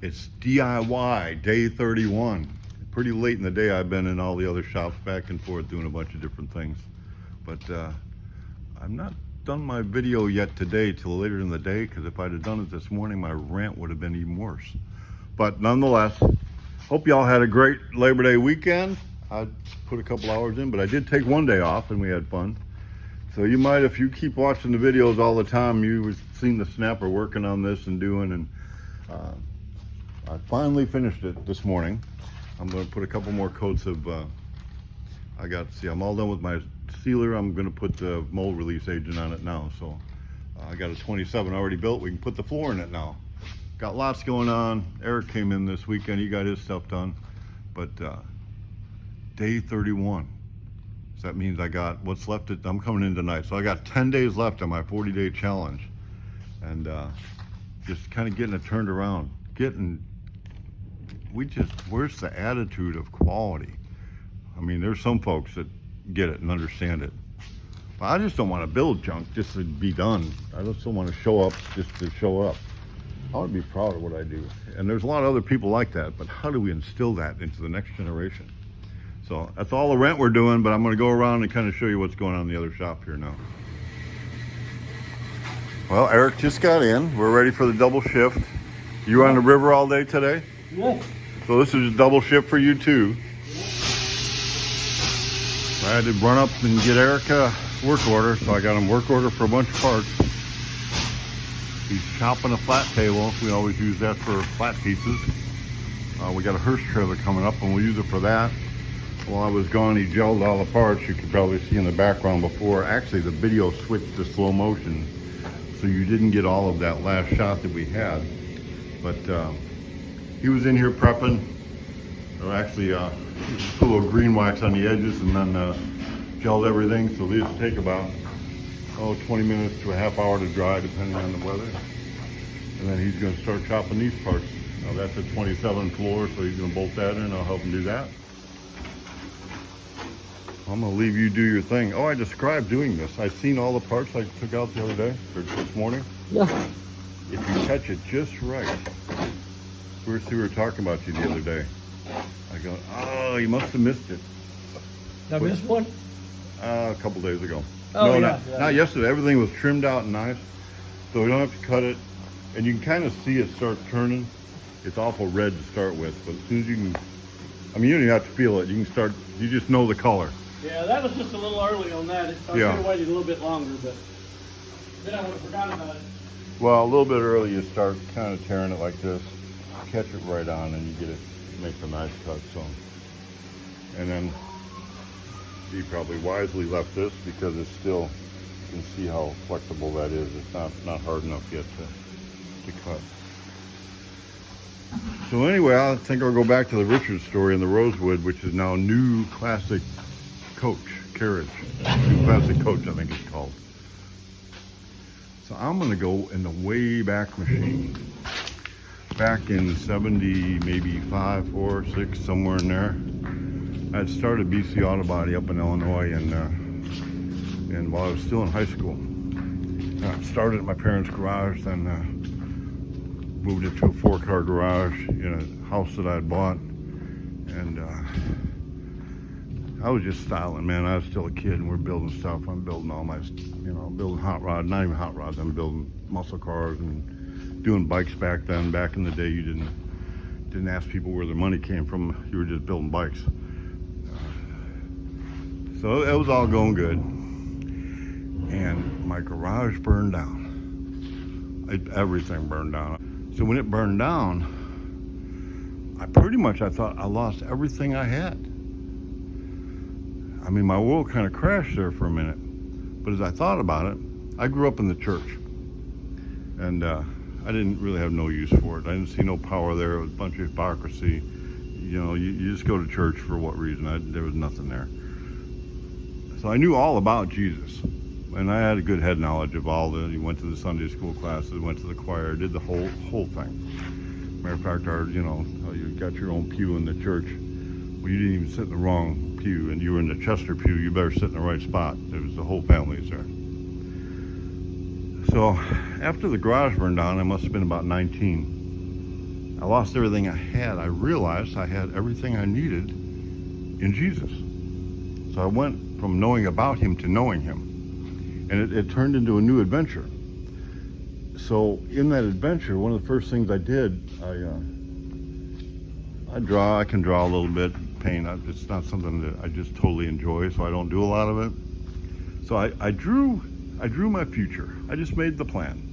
It's DIY day 31. Pretty late in the day. I've been in all the other shops back and forth doing a bunch of different things. But I've not done my video yet today till later in the day, because if I'd have done it this morning, my rant would have been even worse. But nonetheless, hope y'all had a great Labor Day weekend. I put a couple hours in, but I did take one day off and we had fun. So you might, if you keep watching the videos all the time, you've seen the snapper working on this and doing, and I finally finished it this morning. I'm going to put a couple more coats of, I'm all done with my sealer. I'm going to put the mold release agent on it now. So I got a 27 already built. We can put the floor in it now. Got lots going on. Eric came in this weekend. He got his stuff done. But day 31. So that means I got what's left. I'm coming in tonight. So I got 10 days left on my 40-day challenge. And just kind of getting it turned around. Where's the attitude of quality? I mean, there's some folks that get it and understand it. But I just don't want to build junk just to be done. I just don't want to show up just to show up. I want to be proud of what I do. And there's a lot of other people like that, but how do we instill that into the next generation? So that's all the rent we're doing, but I'm going to go around and kind of show you what's going on in the other shop here now. Well, Eric just got in. We're ready for the double shift. You were on the river all day today? Yes. So this is a double shift for you too. I had to run up and get Eric a work order, so I got him work order for a bunch of parts. He's chopping a flat table. We always use that for flat pieces. We got a hearse trailer coming up and we'll use it for that. While I was gone, he gelled all the parts. You could probably see in the background before. Actually, the video switched to slow motion, so you didn't get all of that last shot that we had. But he was in here prepping. Actually, put a little green wax on the edges and then gelled everything. So these take about 20 minutes to a half hour to dry, depending on the weather. And then he's going to start chopping these parts. Now that's a 27 floor, so he's going to bolt that in. I'll help him do that. I'm going to leave you do your thing. Oh, I described doing this. I've seen all the parts I took out the other day, or this morning. Yeah. If you catch it just right. We were talking about you the other day. I go, oh, you must have missed it. Did I miss one? A couple days ago. Oh, no, yeah, not yesterday. Everything was trimmed out and nice, so we don't have to cut it. And you can kind of see it start turning. It's awful red to start with, but as soon as you can, I mean, you don't even have to feel it. You can start, you just know the color. Yeah, that was just a little early on that. I should have waited a little bit longer, but then I would have forgotten about it. Well, a little bit early, you start kind of tearing it like this. Catch it right on, and you get it, make a nice cut. So, and then he probably wisely left this because it's still, you can see how flexible that is. It's not hard enough yet to cut. So anyway, I think I'll go back to the Richards story in the Rosewood, which is now new classic coach carriage. New classic coach, I think it's called. So I'm going to go in the way back machine. Back in 70, maybe 5, 4, 6, somewhere in there. I'd started BC Auto Body up in Illinois, and while I was still in high school. I started at my parents' garage, then moved into a 4-car garage in a house that I'd bought. And I was just styling, man. I was still a kid, and we're building stuff. I'm building all my, building hot rods, not even hot rods. I'm building muscle cars and doing bikes back then. Back in the day, you didn't ask people where their money came from. You were just building bikes. So it was all going good. And my garage burned down. Everything burned down. So when it burned down, I thought I lost everything I had. I mean, my world kind of crashed there for a minute. But as I thought about it, I grew up in the church. And I didn't really have no use for it. I didn't see no power there. It was a bunch of hypocrisy. You just go to church for what reason? There was nothing there. So I knew all about Jesus. And I had a good head knowledge of all the, you went to the Sunday school classes, went to the choir, did the whole thing. Matter of fact, you got your own pew in the church. Well, you didn't even sit in the wrong pew, and you were in the Chester pew. You better sit in the right spot. There was the whole family's there. So after the garage burned down, I must have been about 19. I lost everything I had, I realized I had everything I needed in Jesus. So I went from knowing about him to knowing him. And it turned into a new adventure. So in that adventure, one of the first things I did, I can draw a little bit, paint. It's not something that I just totally enjoy, so I don't do a lot of it. So I drew my future. I just made the plan.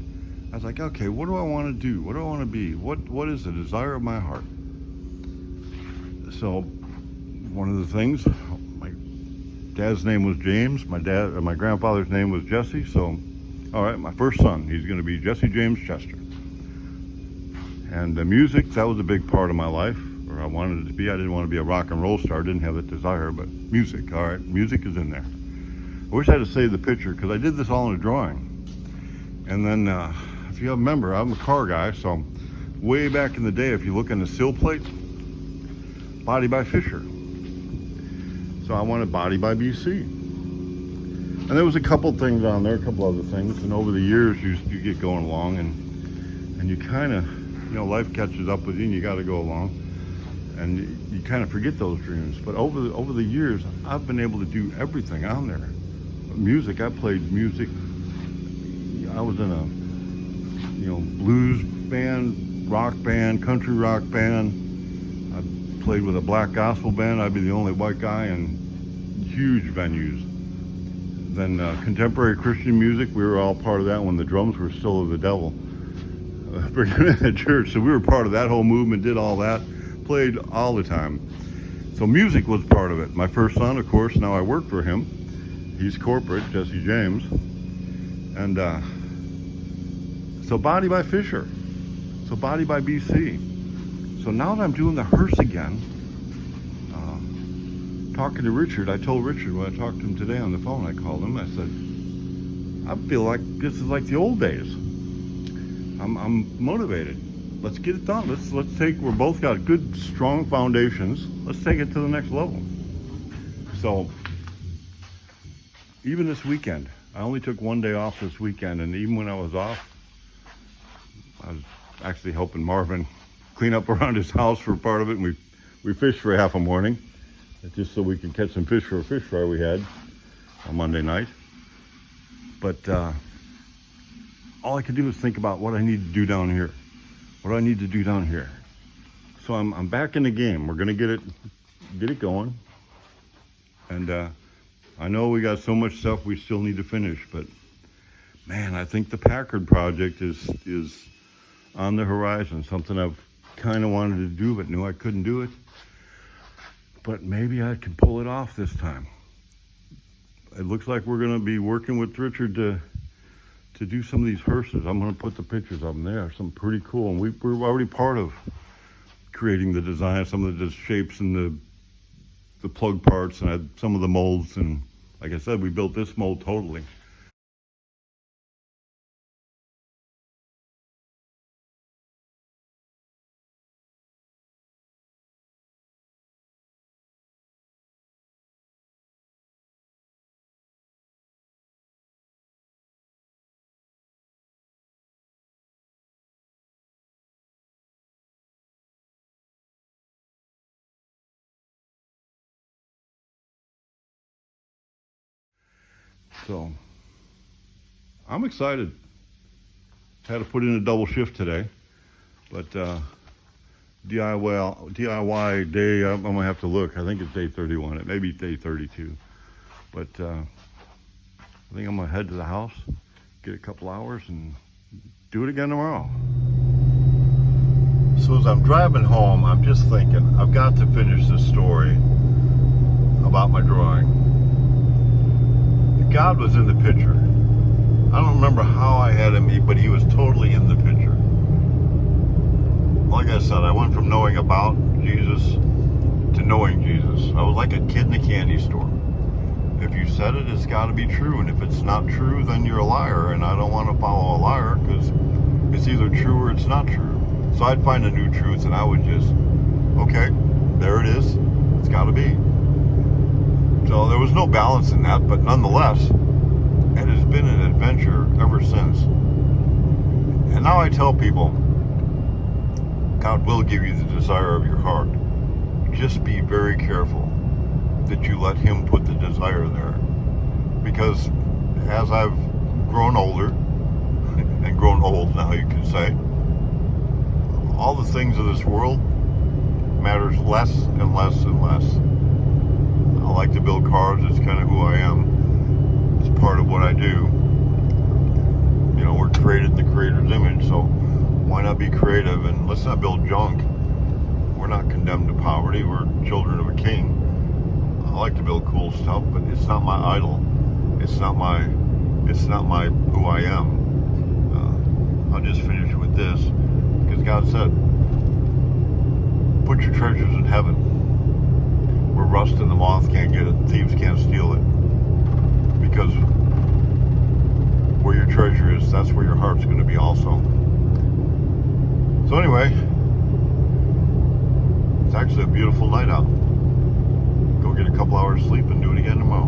I was like, okay, what do I want to do? What do I want to be? What is the desire of my heart? So one of the things, my dad's name was James. My grandfather's name was Jesse. So, all right, my first son, he's going to be Jesse James Chester. And the music, that was a big part of my life, or I wanted it to be. I didn't want to be a rock and roll star. I didn't have that desire, but music, all right, music is in there. I wish I had saved the picture because I did this all in a drawing. And then, if you remember, I'm a car guy, so way back in the day, if you look in the sill plate, Body by Fisher. So I wanted Body by BC. And there was a couple things on there, a couple other things, and over the years you get going along, and you kind of, life catches up with you, and you got to go along, and you kind of forget those dreams. But over the years, I've been able to do everything on there. Music, I played music. I was in a blues band, rock band, country rock band. I played with a black gospel band. I'd be the only white guy in huge venues. Then contemporary Christian music, we were all part of that when the drums were still of the devil. At church, so we were part of that whole movement, did all that, played all the time. So music was part of it. My first son, of course, now I work for him. He's corporate, Jesse James. And so Body by Fisher. So Body by BC. So now that I'm doing the hearse again, talking to Richard, I told Richard when I talked to him today on the phone, I called him, I said, I feel like this is like the old days. I'm motivated. Let's get it done. We're both got good, strong foundations. Let's take it to the next level. So even this weekend, I only took one day off this weekend, and even when I was off, I was actually helping Marvin clean up around his house for part of it, and we fished for half a morning, just so we could catch some fish for a fish fry we had on Monday night. But all I could do was think about what I need to do down here. What do I need to do down here? So I'm back in the game. We're gonna get it going, and I know we got so much stuff we still need to finish, but man, I think the Packard project is on the horizon. Something I've kind of wanted to do, but knew I couldn't do it. But maybe I can pull it off this time. It looks like we're going to be working with Richard to do some of these hearses. I'm going to put the pictures of them there. Some pretty cool, and we're already part of creating the design, some of the shapes and the plug parts, and some of the molds. And like I said, we built this mold totally. So I'm excited. Had to put in a double shift today, but DIY day, I'm gonna have to look. I think it's day 31. It may be day 32, but I think I'm gonna head to the house, get a couple hours, and do it again tomorrow. So as I'm driving home, I'm just thinking, I've got to finish this story about my drawing. God was in the picture. I don't remember how I had him, but he was totally in the picture. Like I said, I went from knowing about Jesus to knowing Jesus. I was like a kid in a candy store. If you said it, it's got to be true. And if it's not true, then you're a liar. And I don't want to follow a liar because it's either true or it's not true. So I'd find a new truth and I would just, okay, there it is. It's got to be. So there was no balance in that, but nonetheless, it has been an adventure ever since. And now I tell people, God will give you the desire of your heart. Just be very careful that you let Him put the desire there. Because as I've grown older, and grown old now you can say, all the things of this world matters less and less and less. I like to build cars. It's kind of who I am. It's part of what I do. You know, we're created in the Creator's image, so why not be creative? And let's not build junk. We're not condemned to poverty. We're children of a king. I like to build cool stuff, but it's not my idol. It's not my who I am. I'll just finish with this, because God said, put your treasures in heaven, where rust and the moth can't get it, thieves can't steal it. Because where your treasure is, that's where your heart's going to be also. So anyway, it's actually a beautiful night out. Go get a couple hours sleep and do it again tomorrow.